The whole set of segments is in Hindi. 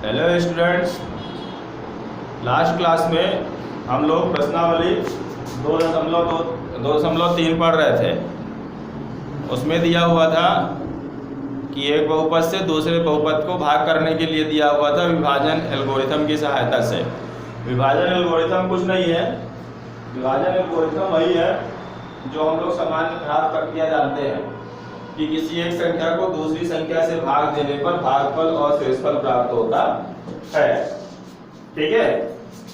हेलो स्टूडेंट्स, लास्ट क्लास में हम लोग प्रश्नावली 2.3 पढ़ रहे थे। उसमें दिया हुआ था कि एक बहुपद से दूसरे बहुपद को भाग करने के लिए दिया हुआ था विभाजन एल्गोरिथम की सहायता से। विभाजन एल्गोरिथम कुछ नहीं है, विभाजन एल्गोरिथम वही है जो हम लोग सामान्य घात प्रक्रिया जानते हैं कि किसी एक संख्या को दूसरी संख्या से भाग देने पर भागफल और शेषफल प्राप्त होता है। ठीक है,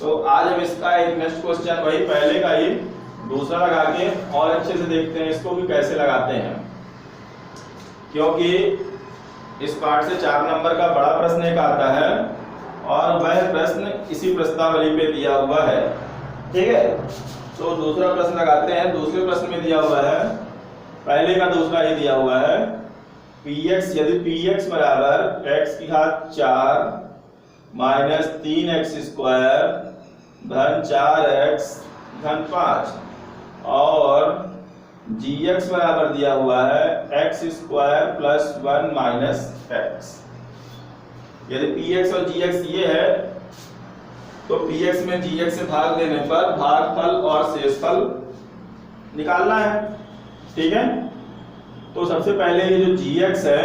तो आज हम इसका एक नेक्स्ट क्वेश्चन वही पहले का ही दूसरा लगा के और अच्छे से देखते हैं इसको भी कैसे लगाते हैं, क्योंकि इस पार्ट से 4 नंबर का बड़ा प्रश्न एक आता है और वह प्रश्न इसी प्रश्नावली पे दिया हुआ है। ठीक है, तो दूसरा प्रश्न लगाते हैं। दूसरे प्रश्न में दिया हुआ है, पहले का दूसरा ही दिया हुआ है, px यदि px बराबर x की घात 4 माइनस 3x स्क्वायर धन 4x धन 5 और gx बराबर दिया हुआ है x square plus 1 minus x। यदि px और gx ये है तो px में gx से भाग देने पर भागफल और शेषफल निकालना है। ठीक है, तो सबसे पहले ये जो gx है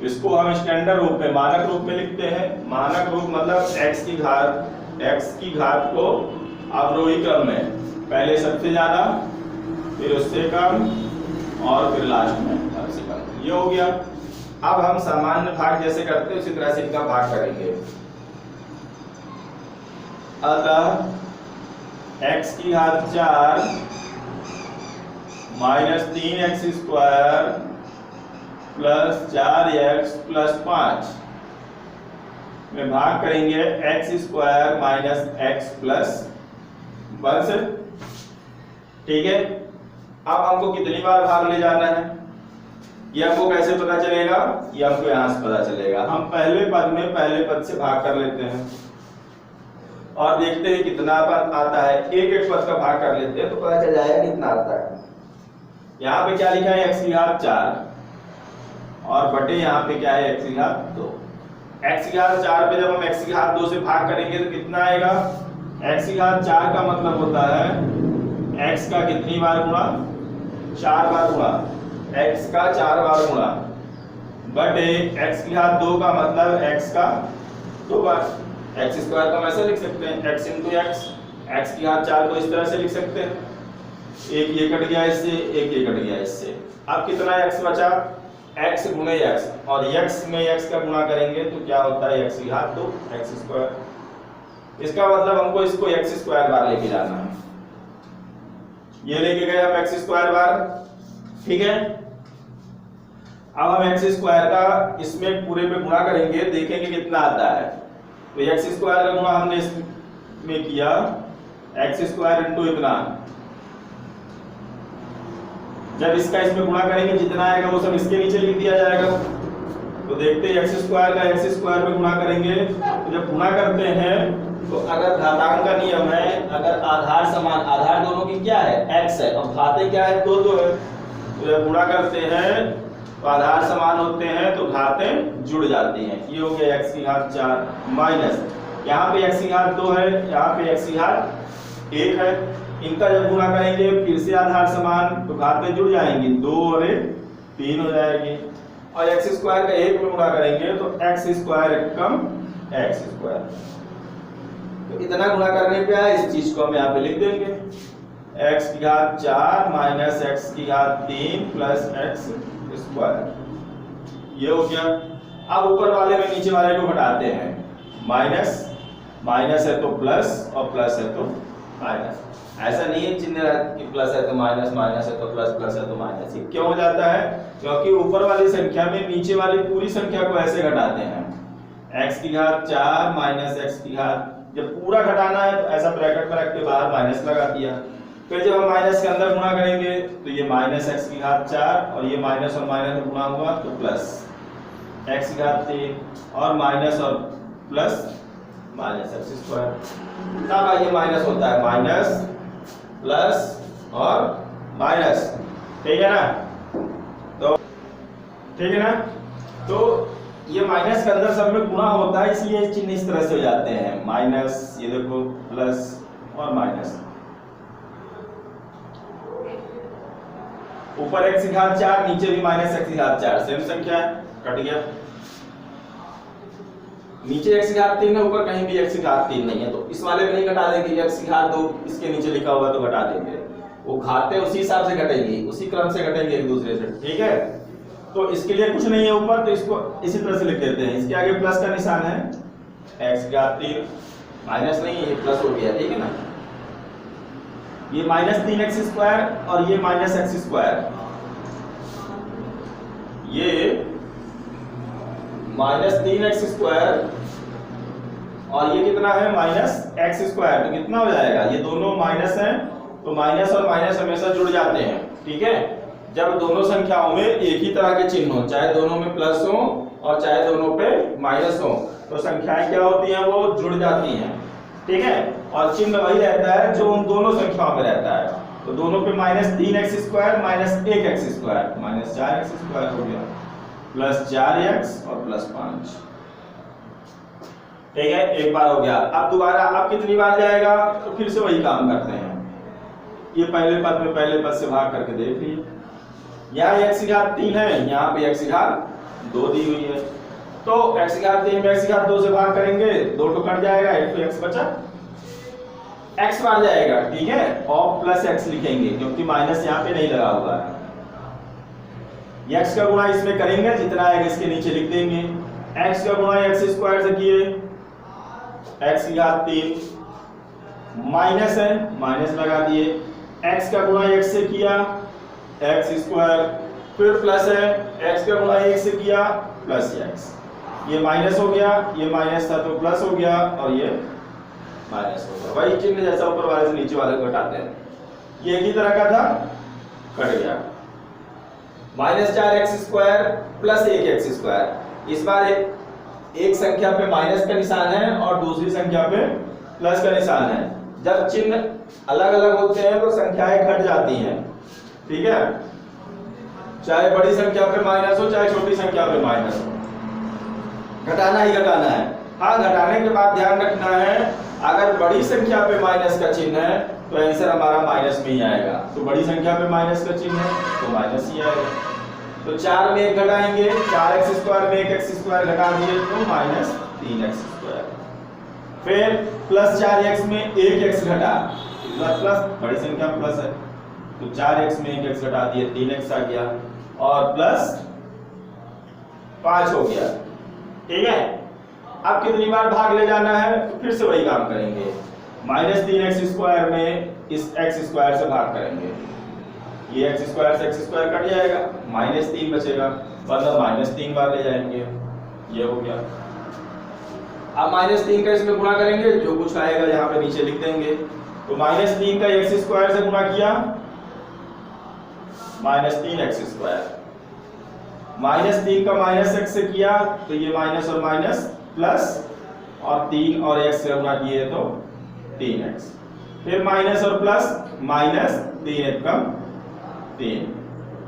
इसको हम स्टैंडर्ड रूप में मानक रूप में लिखते हैं। मानक रूप मतलब x की घात को अवरोही क्रम में, पहले सबसे ज्यादा फिर उससे कम और फिर लास्ट में सबसे कम। ये हो गया। अब हम सामान्य भाग जैसे करते हैं उसी तरह से इनका भाग करेंगे। अतः x की घात 4 minus 3x square plus 4x plus 5 में भाग करेंगे x square minus x plus 1 से। ठीक है, अब हमको कितनी बार भाग ले जाना है ये हमको कैसे पता चलेगा? ये हमको यहां से पता चलेगा। हम पहले पद में पहले पद से भाग कर लेते हैं और देखते हैं कितना पद आता है। एक एक पद का भाग कर लेते हैं तो पता चल जाएगा कितना आता है। यहाँ पे क्या लिखा है x की घात 4 और बटे यहाँ पे क्या है x की घात 2। x की घात 4 पे जब हम x की घात 2 से भाग करेंगे तो कितना आएगा? x की घात 4 का मतलब होता है x का कितनी बार गुणा? 4 बार गुणा, x का 4 बार गुणा बटे x की घात 2 का मतलब x का 2 बार। x स्क्वायर को हम ऐसे लिख सकते हैं x इंटू x की घात 4 को इस तरह से लिख सकते हैं। एक ये कट गया इससे, एक ये कट गया इससे। अब कितना x बचा? x गुणे x और x में x का गुणा करेंगे तो क्या होता है? x की घात 2 x स्क्वायर। इसका मतलब हमको इसको x स्क्वायर बार लेके जाना है। ये लेके गए हम x स्क्वायर बार। ठीक है, अब हम x स्क्वायर का इसमें पूरे पे गुणा करेंगे, देखेंगे कितना आता है। तो x स्क्वायर का गुणा हमने इसमें किया x स्क्वायर इंटू इतना, जब इसका इसमें गुणा करेंगे जितना आएगा वो सब इसके नीचे लिख दिया जाएगा। तो देखते हैं x स्क्वायर का x स्क्वायर में गुणा करेंगे तो जब गुणा करते हैं तो अगर घातांक का नियम है, अगर आधार समान, आधार दोनों की क्या है? x है और घातें क्या है? 2 2 है। तो जब गुणा करते हैं तो आधार समान होते हैं तो घातें जुड़ जाती हैं। ये हो गया x की घात 4 माइनस यहाँ पे x की घात 2 है, यहाँ पे x की घात 1 है। इनका जब गुणा करेंगे फिर से आधार समान तो घातें जुड़ जाएंगी, 2 और 1 3 हो जाएगी। और x स्क्वायर का 1 में गुणा करेंगे तो x स्क्वायर कम x स्क्वायर। तो इतना गुणा करने पे आया, इस चीज को हम यहाँ पे लिख देंगे x की घात 4 माइनस x की घात 3 प्लस x स्क्वायर। ये हो गया। अब ऊपर वाले में नीचे वाले को घटाते हैं। माइनस माइनस है तो प्लस और प्लस है तो माइनस। ऐसा नहीं है चिन्ह कि प्लस है तो माइनस, माइनस है तो प्लस, प्लस है तो माइनस। ये क्यों हो जाता है? क्योंकि ऊपर वाली संख्या में नीचे वाली पूरी संख्या को ऐसे घटाते हैं। x की घात 4 माइनस x की घात, जब पूरा घटाना है तो ऐसा ब्रैकेट में रख के बाहर माइनस लगा दिया। फिर जब हम माइनस के अंदर गुणा करेंगे तो ये माइनस x की घात 4 और ये माइनस और माइनस गुणा हुआ तो प्लस x की घात 3 और माइनस और प्लस माइनस x स्क्वायर। तब ये माइनस होता है माइनस प्लस और माइनस। ठीक है ना? तो ठीक है ना? तो ये माइनस के अंदर सब में गुणा होता है, इसलिए चिन्ह इस तरह से हो जाते हैं, माइनस, ये देखो प्लस और माइनस। ऊपर x की घात 4, नीचे भी माइनस x की घात 4, सेम संख्या है, कट गया। नीचे x की घात 3 है, ऊपर कहीं भी x की घात 3 नहीं है, तो इस वाले में नहीं घटा देंगे, x की घात 2 इसके नीचे लिखा हुआ तो घटा देंगे, वो घातें उसी हिसाब से घटेंगी, उसी क्रम से घटेंगे एक दूसरे से, ठीक है। तो इसके लिए कुछ नहीं है ऊपर, तो इसको इसी तरह से लिख देते हैं। इसके आगे प्लस का निशान है, x की घात 3, माइनस नहीं है, ये प्लस हो गया, ठीक है ना। ये माइनस 3x स्क्वायर और ये माइनस x स्क्वायर, ये माइनस 3x स्क्वायर और ये कितना है माइनस x स्क्वायर, तो कितना हो जाएगा, ये दोनों माइनस हैं, तो माइनस और माइनस हमेशा जुड़ जाते हैं, ठीक है। जब दोनों संख्याओं में एक ही तरह के चिन्ह हो, चाहे दोनों में प्लस हो और चाहे दोनों पे माइनस हो, तो संख्याएं क्या होती हैं, वो जुड़ जाती हैं, ठीक है। और चिन्ह वही रहता है जो उन दोनों संख्याओं में रहता है, तो दोनों पे minus 3x square minus 1x square, minus 4x square हो गया, प्लस 4x और प्लस 5, ठीक है। एक बार हो गया। अब दोबारा अब कितनी बार जाएगा, तो फिर से वही काम करते हैं, ये पहले पद में पहले पद से भाग करके देख लीजिए। यहाँ x की घात 3 है, यहाँ पे x की घात 2 दी हुई है, तो x की घात 3 में x की घात 2 से भाग करेंगे, 2 तो कट जाएगा, 1 तो x बचा, x बार जाएगा, ठीक है, और प्लस x लिखेंगे क्योंकि माइनस यहाँ पे नहीं लगा हुआ है। x का गुणा इसमें करेंगे, जितना आएगा इसके नीचे लिख देंगे, x का गुणा x स्क्वायर से किए, x की घात 3 माइनस है, माइनस लगा दिए, x का गुणा x से किया x स्क्वायर, फिर प्लस है, x का गुणा 1 से किया प्लस x, ये माइनस हो गया, ये माइनस था तो प्लस हो गया और ये माइनस हो गया, वही चिन्ह जैसा ऊपर वाले से नीचे वाले को घटाते हैं, ये एक ही तरह का था, कट गया। Minus 4x square plus 1x square, इस बार एक संख्या पे माइनस का निशान है और दूसरी संख्या पे प्लस का निशान है। जब चिन्ह अलग अलग होते हैं तो संख्याएं घट जाती हैं, ठीक है, चाहे बड़ी संख्या पे माइनस हो चाहे छोटी संख्या पे माइनस हो, घटाना ही घटाना है। हाँ, घटाने के बाद ध्यान रखना है, अगर बड़ी संख्या पे माइनस का चिन्ह है तो आंसर हमारा माइनस में ही आएगा, तो बड़ी संख्या पे माइनस का चिन्ह है तो माइनस ही आएगा। तो 4 में 1 घटाएंगे, 4x स्क्वायर में 1x स्क्वायर घटा दिए तो माइनस 3x स्क्वायर, फिर प्लस 4x में 1x घटा, प्लस बड़ी संख्या में प्लस है तो 4x में 1x घटा दिए 3x आ गया और प्लस 5 हो गया, ठीक है। अब कितनी बार भाग ले जाना है, तो फिर से वही काम करेंगे, माइनस 3x स्क्वायर में इस x स्क्वायर से भाग करेंगे, ये x स्क्वायर से x स्क्वायर कट जाएगा, माइनस 3 बचेगा, मतलब माइनस 3 बार ले जाएंगे, ये हो गया। अब माइनस 3 का इसमें गुणा करेंगे, जो कुछ आएगा यहाँ पे नीचे लिख देंगे, तो माइनस 3 का x स्क्वायर से गुणा किया, माइनस 3x स्क्वायर, माइनस 3 का माइनस x से किया तो ये माइनस और माइनस प्लस, और 3 और x से गुणा किए तो 3x, फिर माइनस और प्लस, माइनस 3 कम 3,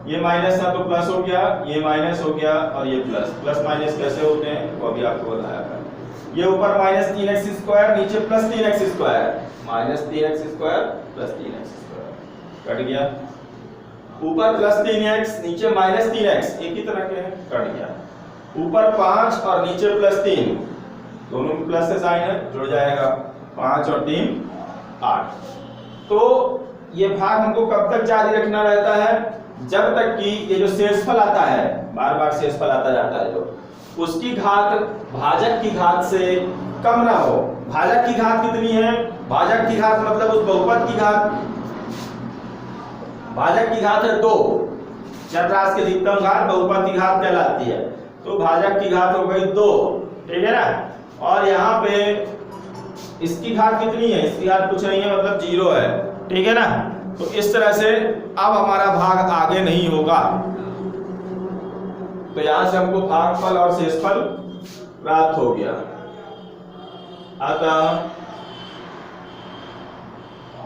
ये माइनस था तो प्लस हो गया, ये माइनस हो गया और ये प्लस, प्लस माइनस कैसे होते हैं वो अभी आपको बताया था। ये ऊपर माइनस 3x स्क्वायर, नीचे plus 3x square, minus 3x square plus 3x square, cut गया, ऊपर प्लस 3x नीचे माइनस 3x, एक ही तरह के हैं, कट गया, ऊपर 5 और नीचे प्लस 3, दोनों में प्लस से साइन है, जुड़ जाएगा, 5 और 3 8। तो ये भाग हमको कब तक जारी रखना रहता है, जब तक कि ये जो शेषफल आता है, बार बार शेषफल आता जाता है, जो उसकी घात भाजक की घात से कम ना हो। भाजक की घात कितनी है, भाजक की घात मतलब उस बहुपद की घात, भाजक की घात है 2, चतुर्थ की अधिकतम घात बहुपद की घात कहलाती है, तो भाजक की घात हो गई 2, ठीक है ना। और यहाँ पे इसकी घात कितनी है, इसकी घात कुछ नहीं है, मतलब 0 है, ठीक है ना। तो इस तरह से अब हमारा भाग आगे नहीं होगा, तो यहां से हमको भागफल और शेषफल प्राप्त हो गया। अतः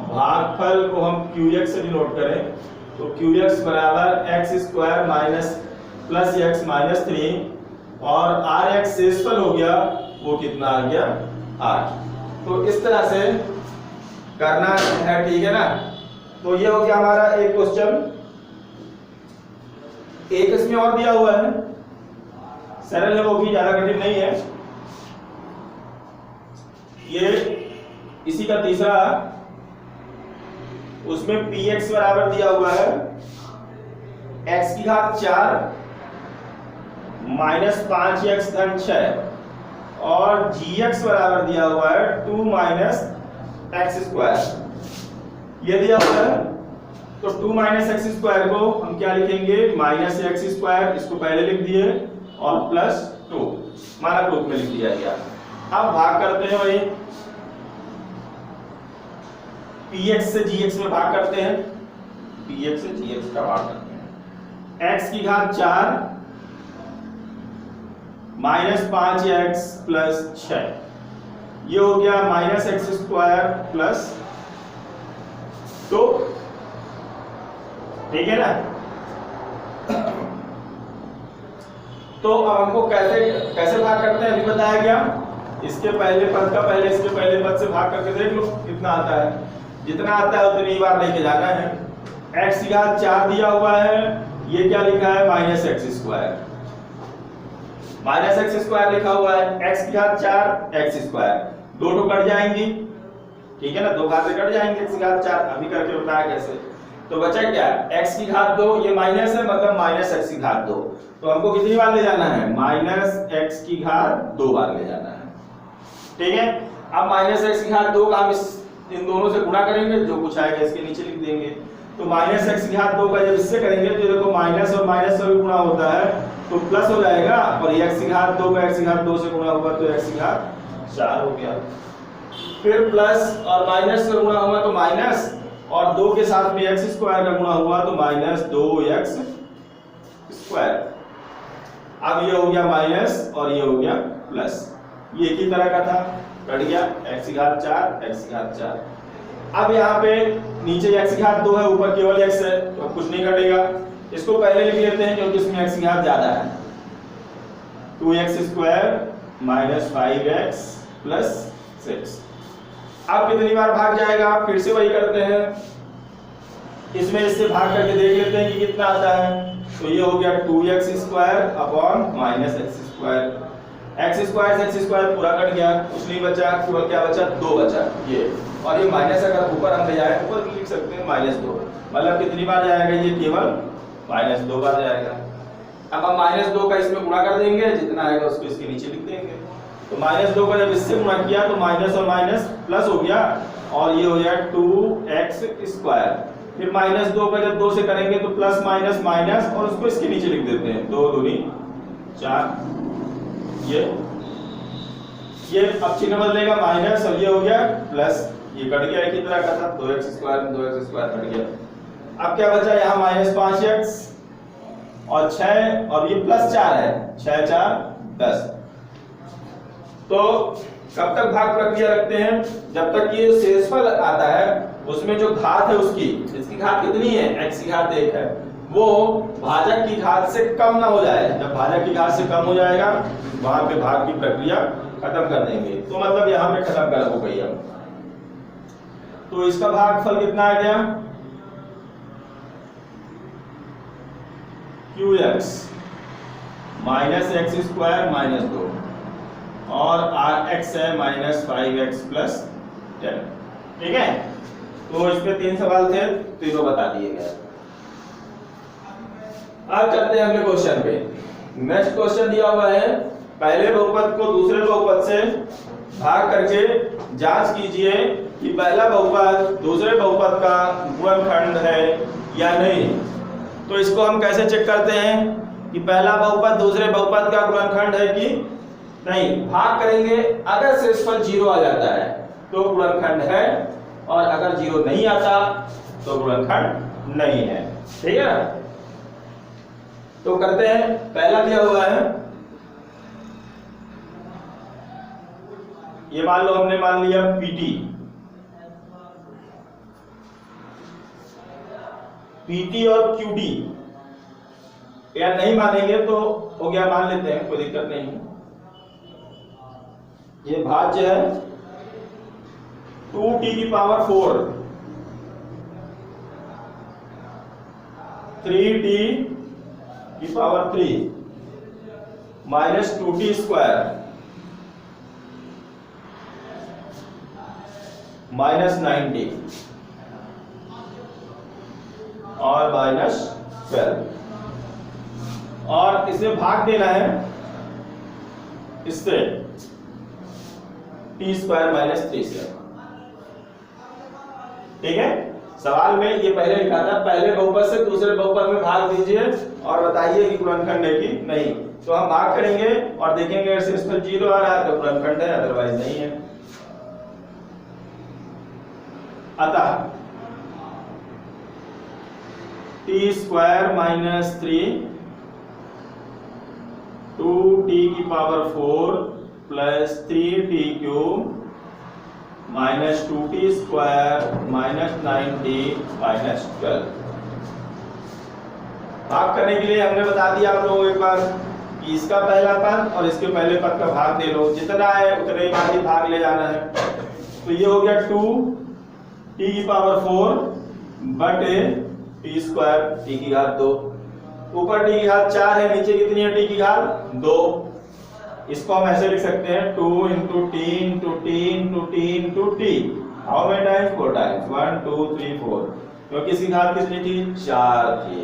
भागफल को हम qx से डिनोट करें तो qx बराबर x square minus plus x minus 3 और आर एक्स शेषफल हो गया वो कितना आ गया 8। तो इस तरह से करना है, ठीक है ना। तो ये हो गया हमारा एक क्वेश्चन। एक इसमें और दिया हुआ है, सरल है वो भी, ज्यादा कठिन नहीं है। ये इसी का तीसरा, उसमें px बराबर दिया हुआ है x की घात 4 माइनस 5x धन 6 और gx बराबर दिया हुआ है 2 माइनस एक्स स्क्वायर। ये दिया हुआ है तो 2 माइनस एक्स स्क्वायर को हम क्या लिखेंगे, माइनस एक्स स्क्वायर, इसको पहले लिख दिए, और प्लस 2 मानक रूप में लिख दिया गया। अब भाग करते हैं वही px से gx में भाग करते हैं, px से gx का भाग करते हैं। x की घात 4 माइनस 5x प्लस 6, ये हो गया माइनस एक्स स्क्वायर प्लस 2, ठीक है ना। तो अब हमको कैसे कैसे भाग करते हैं अभी बताया गया। इसके पहले पद का पहले इसके पहले पद से भाग करके देख लो कितना आता है, जितना आता है उतनी बार लेके जाना है। x की घात 4 दिया हुआ है, ये क्या लिखा है, minus x square, minus x square लिखा हुआ है। x की घात 4 एक्स स्क्वायर, दो तो कट जाएंगी, ठीक है ना, दो घातें कट जाएंगी। x की घात 4 अभी करके बताया कैसे। तो बचा क्या, x की घात 2, ये माइनस है मतलब माइनस x की घात 2, तो हमको कितनी बार ले जाना है, माइनस x की घात 2 बार ले जाना है, ठीक है। अब माइनस x की घात 2 का हम इन दोनों से गुणा करेंगे, जो कुछ आएगा इसके नीचे लिख देंगे। तो माइनस x की घात 2 का जब इससे करेंगे तो देखो माइनस और माइनस से गुणा होता है तो प्लस हो जाएगा, और x की घात 2 का x की घात 2 से गुणा हुआ तो x की घात 4 हो गया। फिर प्लस और माइनस से गुणा हुआ तो माइनस, और 2 के साथ में x स्क्वायर का गुणा हुआ तो माइनस 2x स्क्वायर। अब ये हो गया माइनस और ये हो गया प्लस, ये एक ही तरह का था, कट गया, x की घात 4 x की घात 4। अब यहाँ पे नीचे x की घात 2 है, ऊपर केवल x है, तो कुछ नहीं कटेगा। इसको पहले लिख लेते हैं क्योंकि इसमें x की घात ज्यादा है, 2x square minus 5x plus 6। अब कितनी बार भाग जाएगा, फिर से वही करते हैं, इसमें इससे भाग करके देख लेते हैं कि कितना आता है। तो ये हो गया 2x square upon minus x square, x square से एक्स स्क्वायर पूरा कट गया, कुछ नहीं बचा, केवल क्या बचा, 2 बचा ये, और ये माइनस अगर ऊपर हम ले जाए ऊपर लिख सकते हैं -2, मतलब कितनी बार जाएगा, ये केवल -2 बार जाएगा। अब हम -2 का इसमें गुणा कर देंगे, जितना आएगा उसको इसके नीचे लिख देंगे। तो -2 का जब इससे गुणा किया तो माइनस और माइनस प्लस हो गया, और ये हो गया 2x स्क्वायर। फिर -2 का जब 2 से करेंगे तो प्लस माइनस माइनस, और उसको इसके नीचे लिख देते हैं, 2 दूनी 4, ये अब चिन्ह बदलेगा माइनस, और ये हो गया प्लस, ये कट गया, एक ही तरह का था, 2x स्क्वायर में 2x स्क्वायर कट गया। अब क्या बचा, यहाँ -5x और 6, और ये प्लस 4 है, 6 4 10। तो कब तक भाग प्रक्रिया रखते हैं, जब तक ये शेषफल आता है उसमें जो घात है उसकी, इसकी घात कितनी है, x की घात 1 है, वो भाजक की घात से कम ना हो जाए। जब भाजक की घात से कम हो जाएगा वहां पे भाग की प्रक्रिया खत्म कर देंगे। तो मतलब यहाँ पे खत्म कर हो गई अब। तो इसका भागफल कितना आ गया, qx minus x square minus 2, और rx है -5x प्लस 10, ठीक है। तो इसमें 3 सवाल थे, तीनों बता दिए गए। अब चलते हैं अगले क्वेश्चन पे। नेक्स्ट क्वेश्चन दिया हुआ है, पहले बहुपद को दूसरे बहुपद से भाग करके जांच कीजिए कि पहला बहुपद दूसरे बहुपद का गुणनखंड है या नहीं। तो इसको हम कैसे चेक करते हैं कि पहला बहुपद दूसरे बहुपद का गुणनखंड है कि नहीं। भाग करेंगे, अगर शेषफल 0 आ जाता है तो गुणनखंड है, और अगर 0 नहीं आता तो गुणनखंड नहीं है, ठीक है। तो करते हैं, पहला दिया हुआ है, ये मान लो हमने मान लिया PT और QD, या नहीं मानेंगे तो हो गया मान लेते हैं, कोई दिक्कत नहीं है। ये भाज्य है 2t की पावर 4 3t की power 3 minus 2t square minus 9t और माइनस 12 और इसे भाग देना है इससे टी स्क्वायर माइनस 3 से। ठीक है, सवाल में ये पहले लिखा था पहले बहुपद से दूसरे बहुपद में भाग दीजिए और बताइए कि गुणनखंड है कि नहीं। तो हम भाग करेंगे और देखेंगे अगर शेषफल 0 आ रहा है तो गुणनखंड है, अदरवाइज नहीं है। अतः टी स्क्वायर माइनस 3 2t की power 4 plus 3t cube minus 2t square minus 9t minus 12। भाग करने के लिए हमने बता दिया आप लोगों को एक बार कि इसका पहला पद और इसके पहले पद का भाग दे लो, जितना है उतने ही भाग ले जाना है। तो ये हो गया 2t की पावर 4 बटे टी स्क्वायर टी की घात 2। ऊपर टी की घात 4 है, नीचे कितनी है टी की घात 2। इसको हम ऐसे लिख सकते हैं 2 into t into t into t into t। How many times? 4 times, 1 2 3 4, क्योंकि इसकी घात कितनी थी? 4 थी।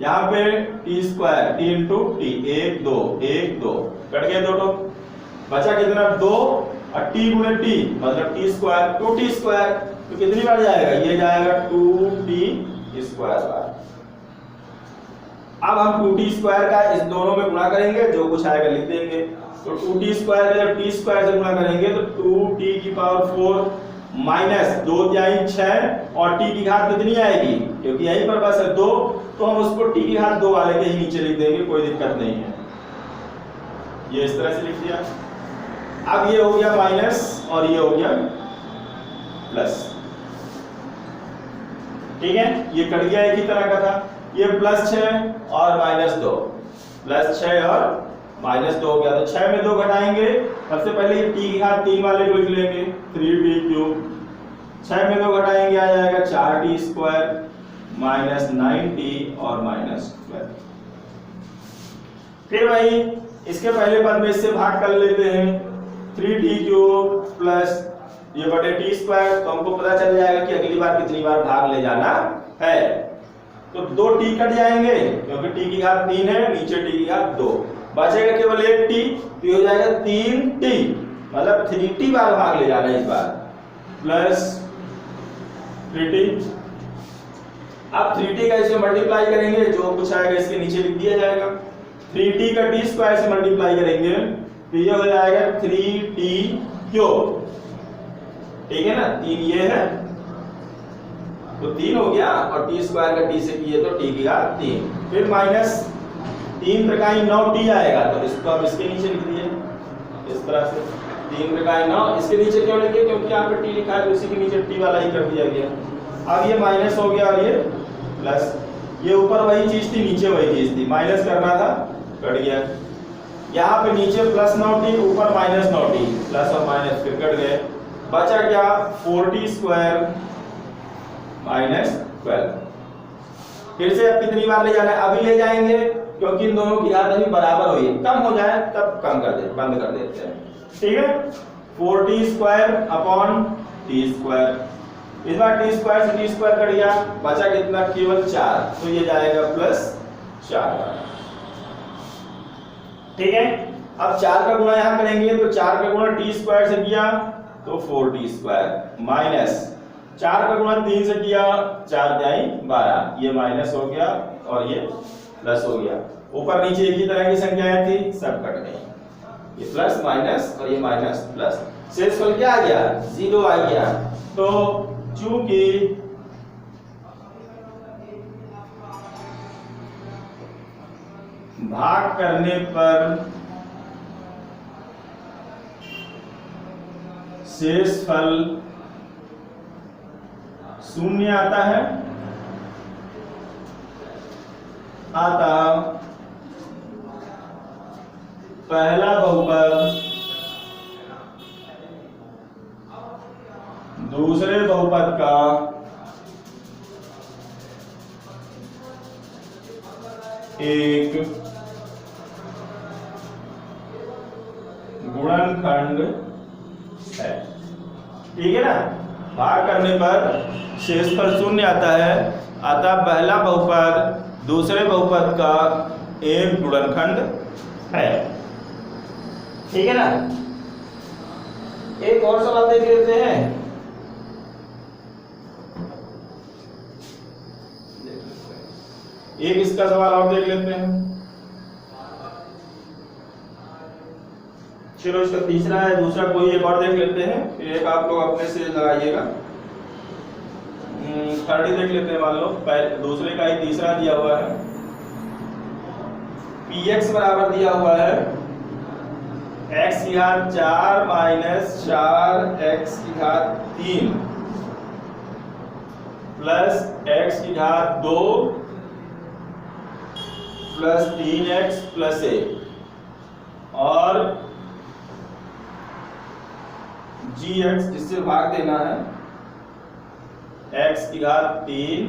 यहाँ पे T square T into T 1 2 1 2 cut गए दो, बचा कितना? 2 और टी गुणे टी मतलब टी स्क्वायर 2t स्क्वायर, तो कितनी बार जाएगा? ये जाएगा 2t स्क्वायर बार। अब हम 2t स्क्वायर का इस दोनों में गुणा करेंगे, जो कुछ आएगा लिख देंगे। तो 2t स्क्वायर का जब t स्क्वायर से गुणा करेंगे तो 2t की पावर 4 माइनस 2 जाई 6 और t की घात कितनी आएगी? क्योंकि यहीं पर बस है 2, तो हम उसको t की घात 2 वाले के ही नीचे लिख देंगे, कोई दिक्कत नहीं है। ये इस तरह से लिख दिया। अब ये हो गया माइनस और ये हो गया प्लस। ठीक है, ये कट गया, एक ही तरह का था। ये प्लस 6 और माइनस 2, प्लस 6 और माइनस 2 हो गया। तो 6 में 2 घटाएंगे, सबसे पहले ये t की घात 3 वाले को लिख लेंगे 3t क्यूब। 6 में 2 घटाएंगे आ जाएगा 4t स्क्वायर माइनस 9t और माइनस 12। फिर वही इसके पहले पद में इससे भाग कर लेते हैं 3t क्यूब प्लस ये बटे टी स्क्वायर। तो हमको पता चल जाएगा कि अगली बार कितनी बार भाग ले जाना है। तो 2t कट जाएंगे क्योंकि t की घात 3 है, नीचे t की घात 2, बचेगा केवल एक t, तो ये हो जाएगा 3t, मतलब 3t बार भाग ले जाना है इस बार, प्लस 3t। अब 3t का इससे मल्टीप्लाई करेंगे, जो कुछ आएगा इसके नीचे लिख दिया जाएगा। 3t का t स्क्वायर से मल्टीप्लाई करेंगे तो ये हो जाएगा 3t क्यूब। ठीक है ना, 3 ये है तो 3 हो गया और t स्क्वायर का t से किए तो t की घात 3, फिर माइनस 3 त्रिकाई 9t आएगा, तो इसको अब इसके नीचे लिख दिए इस तरह से 3 त्रिकाई 9। इसके नीचे क्यों लिखे? क्योंकि यहाँ पे t लिखा है तो इसी के नीचे t वाला ही कर दिया गया। अब ये माइनस हो गया और ये प्लस। ये ऊपर वही चीज थी, नीचे वही चीज थी, माइनस करना था, कट गया। यहाँ पे नीचे प्लस 9t, ऊपर माइनस 9t, प्लस और माइनस फिर कट गए। बचा क्या? 4t square minus 12। फिर से अब कितनी बार ले जाना है? अभी ले जाएंगे क्योंकि इन दोनों की घात अभी बराबर हुई है, कम हो जाए तब कम कर दे, बंद कर देते हैं। ठीक है, 4t square upon t square. इस बार t स्क्वायर से t स्क्वायर कट गया, बचा कितना? केवल 4, तो ये जाएगा प्लस 4 बार। ठीक है, अब 4 का गुणा यहां करेंगे तो 4 का गुणा t स्क्वायर से किया तो 4t स्क्वायर माइनस 4 का गुणा 3 से किया 4 जाई 12, ये माइनस हो गया और ये प्लस हो गया। ऊपर नीचे एक ही तरह की संख्याएं थी, सब कट गई, ये प्लस माइनस और ये माइनस प्लस। शेषफल क्या आ गया? 0 आ गया। तो चूंकि भाग करने पर शेषफल 0 आता है, पहला बहुपद दूसरे बहुपद का एक गुणनखंड है। ठीक है ना, भाग करने पर शेषफल शून्य आता है, अतः पहला बहुपद दूसरे बहुपद का एक गुणनखंड है। ठीक है ना, एक और सवाल देख लेते हैं। एक इसका सवाल और देख लेते हैं। चलो इसका तीसरा है, दूसरा कोई एक और देख लेते हैं, फिर एक आप लोग अपने से लगाइएगा। 30 देख लेते हैं। मान लो दूसरे का ही तीसरा दिया हुआ है, px बराबर दिया हुआ है x की घात 4 माइनस 4x की घात 3 प्लस x की घात 2 प्लस 3x प्लस 1 और gx जिससे भाग देना है x की घात 3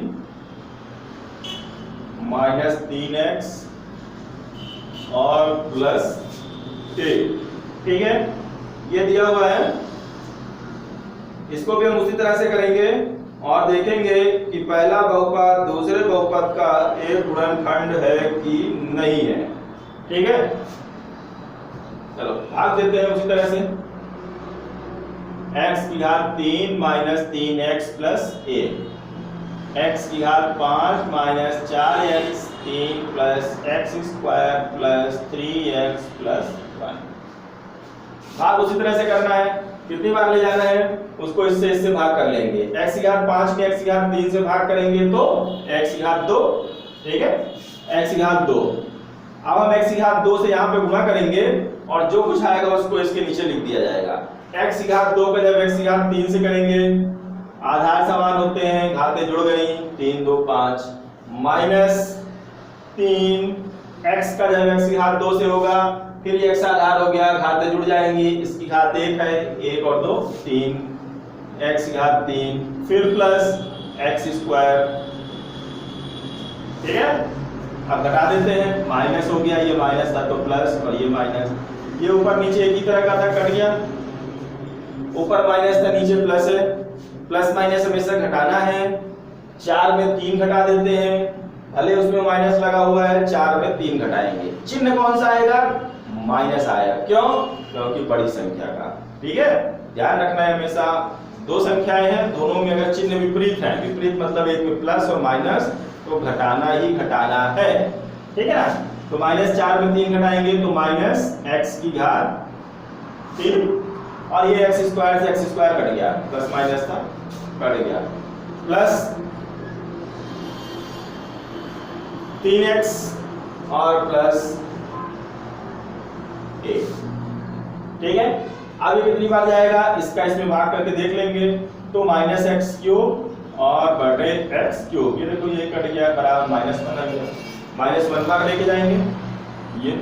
माइनस 3x और प्लस 1। ठीक है, ये दिया हुआ है। इसको भी हम उसी तरह से करेंगे और देखेंगे कि पहला बहुपद दूसरे बहुपद का एक गुणनखंड है कि नहीं है। ठीक है, चलो भाग देते हैं उसी तरह से। x की घात 3 माइनस 3x प्लस 1, x की घात 5 minus 4x 3 plus x square plus 3x plus 1। भाग उसी तरह से करना है। कितनी बार ले जाना है उसको, इससे भाग कर लेंगे। x की घात 5 के x की घात 3 से भाग करेंगे तो x की घात 2। ठीक है, x की घात 2। अब हम x की घात 2 से यहाँ पे गुणा करेंगे और जो कुछ आएगा उसको इसके नीचे लिख दिया जाएगा। x की घात 2 का जब x की घात 3 से करेंगे, आधार समान होते हैं, घातें जुड़ गई, 3 2 5 माइनस 3 x का जब x की घात 2 से होगा, फिर ये x आधार हो गया, घातें जुड़ जाएंगी, इसकी घात 1 है, 1 और 2 3, x की घात 3 फिर प्लस x स्क्वायर। ठीक है, अब घटा देते हैं, माइनस हो गया, ये माइनस था तो प्लस और ये माइनस, ये ऊपर नीचे एक ही तरह का था, कट गया। ऊपर माइनस था नीचे प्लस है, प्लस माइनस हमेशा घटाना है। 4 में 3 घटा देते हैं, भले उसमें माइनस लगा हुआ है, 4 में 3 घटाएंगे, चिन्ह कौन सा आएगा? माइनस आएगा। क्यों? क्योंकि बड़ी संख्या का। ठीक है, ध्यान रखना है हमेशा, दो संख्याएं हैं, दोनों में अगर चिन्ह विपरीत है, विपरीत मतलब एक में प्लस और माइनस, तो घटाना ही घटाना है। ठीक है ना, तो माइनस 4 में 3 घटाएंगे तो माइनस x की घात 3 और ये x स्क्वायर से x स्क्वायर कट गया, प्लस माइनस था कट गया, प्लस 3x और प्लस 1। ठीक है, अब ये कितनी बार जाएगा इसका इसमें भाग करके देख लेंगे, तो माइनस एक्स क्यूब और बटे एक्स क्यूब, ये देखो ये कट गया, बराबर माइनस 1 आ गया, माइनस 1 बार लेके जाएंगे, ये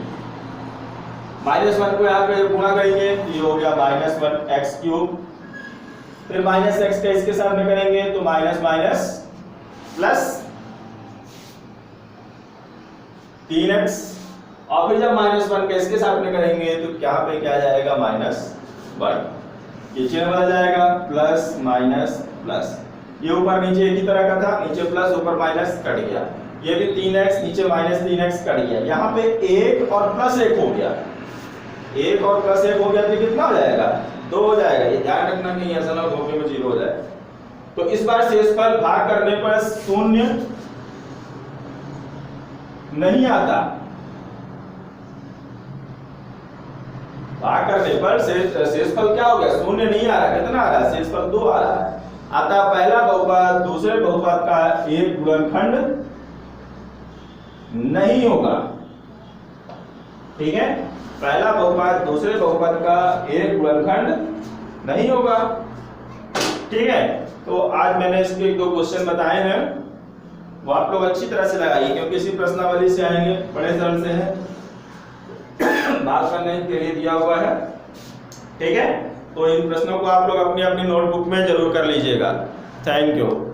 माइनस 1 को यहाँ पे गुणा करेंगे, ये हो गया माइनस 1 एक्स क्यूब, फिर माइनस एक्स का इसके साथ में करेंगे तो माइनस माइनस प्लस 3x, और फिर जब माइनस 1 का इसके साथ में करेंगे तो यहाँ पे क्या जाएगा? माइनस 1। ये चिन्ह बदल जाएगा, प्लस माइनस प्लस, ये ऊपर नीचे एक ही तरह का था, नीचे प्लस ऊपर माइनस कट गया, ये भी 3x नीचे माइनस 3x कट गया, यहाँ पे 1 और प्लस 1 हो गया, 1 और प्लस 1 हो गया तो कितना हो जाएगा? 2 हो जाएगा। ये ध्यान रखना कि ऐसा ना धोखे में 0 हो जाए। तो इस बार शेषफल भाग करने पर शून्य नहीं आता, भाग करने पर शेषफल क्या हो गया? शून्य नहीं आ रहा। कितना आ रहा है? शेषफल 2 आ रहा है। अतः पहला बहुपद दूसरे बहुपद का एक गुणनखंड नहीं होगा। ठीक है, पहला बहुपद दूसरे बहुपद का एक गुणनखंड नहीं होगा। ठीक है, तो आज मैंने इसके 2 क्वेश्चन बताए हैं, वो आप लोग अच्छी तरह से लगाइए क्योंकि इसी प्रश्नावली से आएंगे, बड़े सरल से हैं। भाग करने के लिए दिया हुआ है। ठीक है, तो इन प्रश्नों को आप लोग अपनी अपनी नोटबुक में जरूर कर लीजिएगा। Thank you.